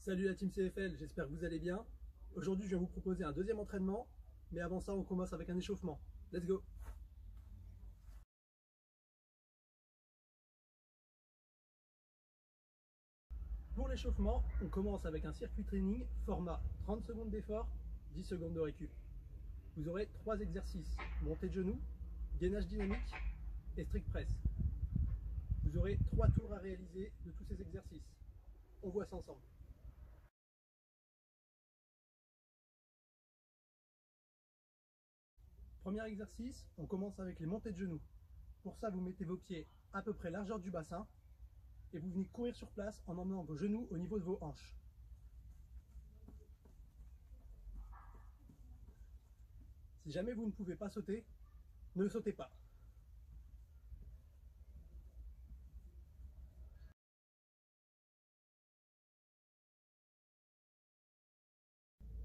Salut la team CFL, j'espère que vous allez bien. Aujourd'hui, je vais vous proposer un deuxième entraînement, mais avant ça, on commence avec un échauffement. Let's go! Pour l'échauffement, on commence avec un circuit training format 30 secondes d'effort, 10 secondes de récup. Vous aurez 3 exercices: montée de genoux, gainage dynamique et strict press. Vous aurez 3 tours à réaliser de tous ces exercices. On voit ça ensemble. Premier exercice, on commence avec les montées de genoux. Pour ça, vous mettez vos pieds à peu près largeur du bassin et vous venez courir sur place en emmenant vos genoux au niveau de vos hanches. Si jamais vous ne pouvez pas sauter, ne sautez pas.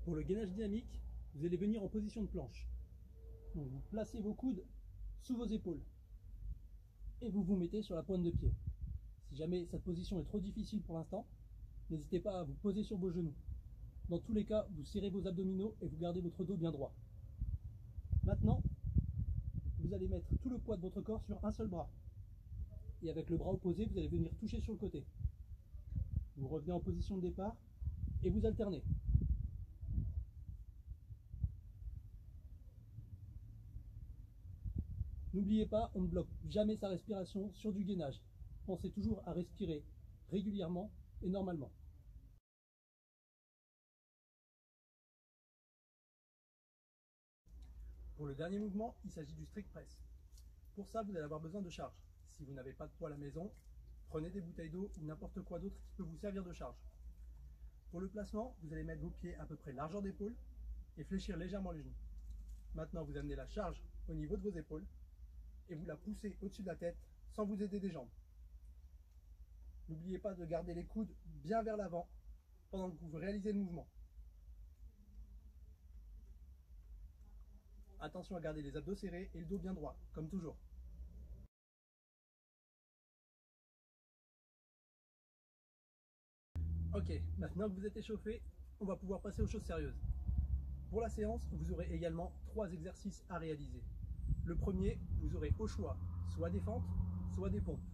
Pour le gainage dynamique, vous allez venir en position de planche. Donc vous placez vos coudes sous vos épaules et vous vous mettez sur la pointe de pied. Si jamais cette position est trop difficile pour l'instant, n'hésitez pas à vous poser sur vos genoux. Dans tous les cas, vous serrez vos abdominaux et vous gardez votre dos bien droit. Maintenant, vous allez mettre tout le poids de votre corps sur un seul bras. Et avec le bras opposé, vous allez venir toucher sur le côté. Vous revenez en position de départ et vous alternez. N'oubliez pas, on ne bloque jamais sa respiration sur du gainage. Pensez toujours à respirer régulièrement et normalement. Pour le dernier mouvement, il s'agit du strict press. Pour ça, vous allez avoir besoin de charge. Si vous n'avez pas de poids à la maison, prenez des bouteilles d'eau ou n'importe quoi d'autre qui peut vous servir de charge. Pour le placement, vous allez mettre vos pieds à peu près largeur d'épaule et fléchir légèrement les genoux. Maintenant, vous amenez la charge au niveau de vos épaules et vous la poussez au-dessus de la tête sans vous aider des jambes. N'oubliez pas de garder les coudes bien vers l'avant pendant que vous réalisez le mouvement. Attention à garder les abdos serrés et le dos bien droit, comme toujours. Ok, maintenant que vous êtes échauffé, on va pouvoir passer aux choses sérieuses. Pour la séance, vous aurez également 3 exercices à réaliser. Le premier, vous aurez au choix soit des fentes, soit des pompes.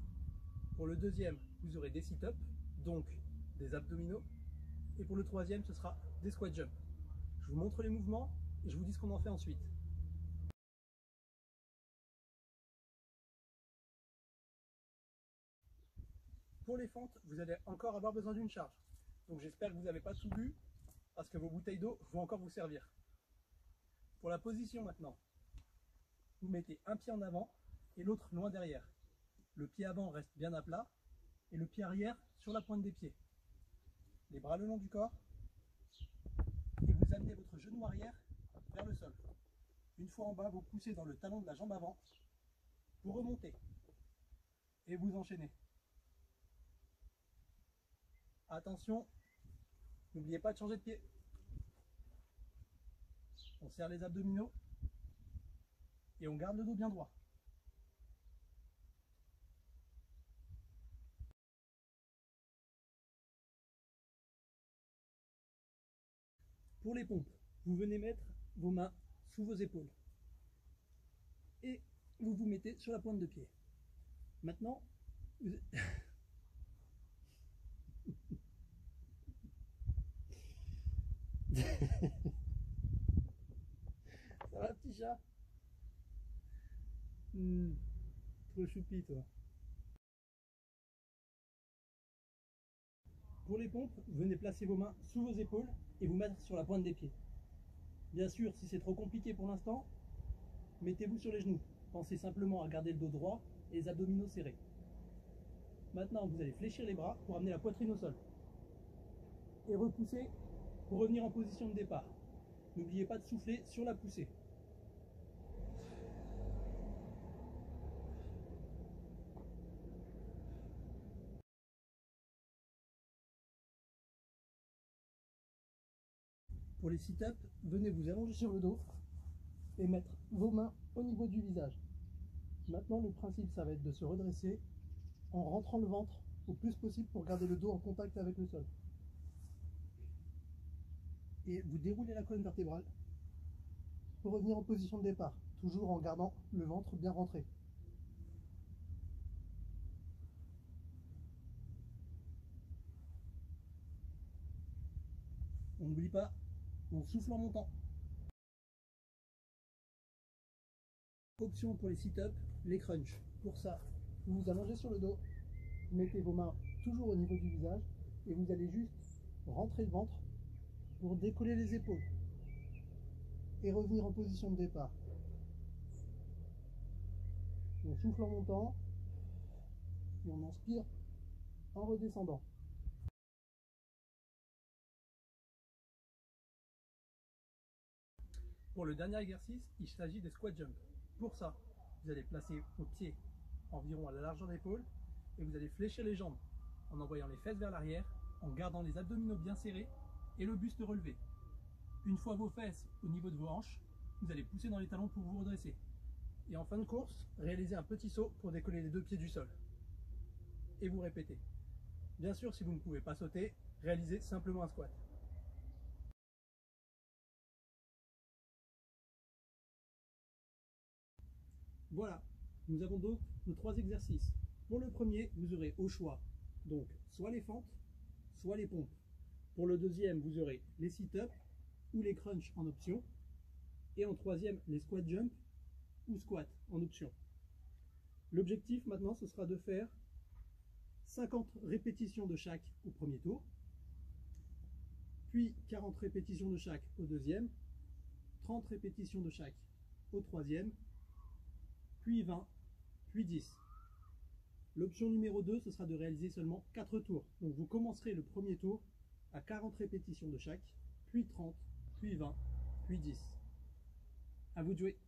Pour le deuxième, vous aurez des sit-ups, donc des abdominaux. Et pour le troisième, ce sera des squat jumps. Je vous montre les mouvements et je vous dis ce qu'on en fait ensuite. Pour les fentes, vous allez encore avoir besoin d'une charge. Donc j'espère que vous n'avez pas tout bu, parce que vos bouteilles d'eau vont encore vous servir. Pour la position maintenant, vous mettez un pied en avant et l'autre loin derrière. Le pied avant reste bien à plat et le pied arrière sur la pointe des pieds. Les bras le long du corps et vous amenez votre genou arrière vers le sol. Une fois en bas, vous poussez dans le talon de la jambe avant, vous remontez et vous enchaînez. Attention, n'oubliez pas de changer de pied. On serre les abdominaux et on garde le dos bien droit. Pour les pompes, vous venez mettre vos mains sous vos épaules et vous vous mettez sur la pointe de pied. Maintenant, vous... Ça va, petit chat? Trop choupi, toi. Pour les pompes, vous venez placer vos mains sous vos épaules et vous mettre sur la pointe des pieds. Bien sûr, si c'est trop compliqué pour l'instant, mettez-vous sur les genoux. Pensez simplement à garder le dos droit et les abdominaux serrés. Maintenant, vous allez fléchir les bras pour amener la poitrine au sol. Et repousser pour revenir en position de départ. N'oubliez pas de souffler sur la poussée. Pour les sit-ups, venez vous allonger sur le dos et mettre vos mains au niveau du visage. Maintenant, le principe, ça va être de se redresser en rentrant le ventre au plus possible pour garder le dos en contact avec le sol. et vous déroulez la colonne vertébrale pour revenir en position de départ, toujours en gardant le ventre bien rentré. On n'oublie pas, on souffle en montant. Option pour les sit-ups, les crunchs. Pour ça, vous vous allongez sur le dos, vous mettez vos mains toujours au niveau du visage et vous allez juste rentrer le ventre pour décoller les épaules et revenir en position de départ. On souffle en montant et on inspire en redescendant. Pour le dernier exercice, il s'agit des squat jumps. Pour ça, vous allez placer vos pieds environ à la largeur d'épaule et vous allez fléchir les jambes en envoyant les fesses vers l'arrière, en gardant les abdominaux bien serrés et le buste relevé. Une fois vos fesses au niveau de vos hanches, vous allez pousser dans les talons pour vous redresser. Et en fin de course, réalisez un petit saut pour décoller les deux pieds du sol. Et vous répétez. Bien sûr, si vous ne pouvez pas sauter, réalisez simplement un squat. Voilà, nous avons donc nos 3 exercices. Pour le premier, vous aurez au choix donc soit les fentes, soit les pompes. Pour le deuxième, vous aurez les sit-ups ou les crunchs en option. Et en troisième, les squat jumps ou squats en option. L'objectif maintenant, ce sera de faire 50 répétitions de chaque au premier tour, puis 40 répétitions de chaque au deuxième, 30 répétitions de chaque au troisième, puis 20, puis 10. L'option numéro 2, ce sera de réaliser seulement 4 tours. Donc vous commencerez le premier tour à 40 répétitions de chaque, puis 30, puis 20, puis 10. À vous de jouer.